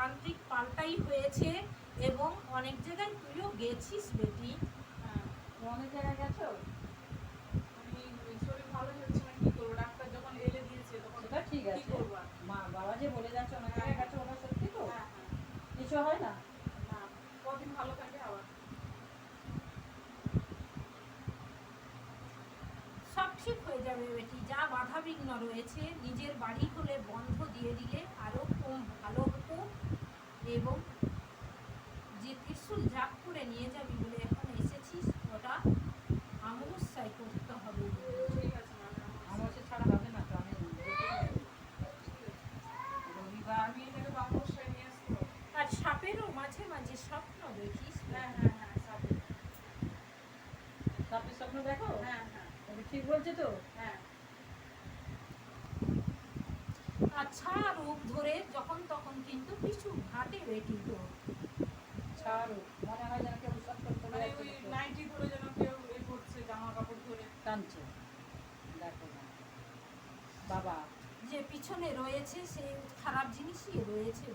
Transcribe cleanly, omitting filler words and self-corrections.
তান্ত্রিক পাল্টাই হয়েছে এবং অনেক জায়গায় তুইও গেছিস বেটি। হ্যাঁ, অনেক জায়গায় গেছো? আমি শরীর ভালো হচ্ছে না, কি করবো? ডাক্তার যখন এলে দিয়েছে তখন সেটা ঠিক কি আছে, করবো আর? মা বাবা যে বলে যাচ্ছে অনেক জায়গায় গেছো, ওটা সত্যি তো? হ্যাঁ হ্যাঁ, কিছু হয় না? না, কদিন ভালো থাকে আবার। সব ঠিক হয়ে যাবে বেটি। যা বাধা বিঘ্ন রয়েছে নিজের বাড়ি হলে বন্ধ দিয়ে দিলে আরো কম ভালো হতো। এবং যে ত্রিশূল জাপ করে নিয়ে যাবি বলে এখন এসেছিস ওটা আমুসাই করতে হবে। ঠিক আছে মানে আমার সে ছাড়া হবে না তো, আমি রবিবার আমি এটাকে বামসায় নিয়ে আসবো। আর সাপেরও মাঝে মাঝে স্বপ্ন দেখিস। হ্যাঁ হ্যাঁ হ্যাঁ, সাথে। সাপের স্বপ্ন দেখো? হ্যাঁ হ্যাঁ তুমি ঠিক বলছো তো? হ্যাঁ, আচ্ছা রূপ ধরে যখন তখন কিন্তু পিছু ঘাটে বেটি তো। ছাড়ো, মনে হয় যেন কেউ সব করে চলে মানে যাচ্ছে ওই দেখো। নাইটি ধরে যেন কেউ এ করছে, জামা কাপড় ধরে। টানছে, দেখো না বাবা। যে পিছনে রয়েছে সেই খারাপ জিনিসই রয়েছে।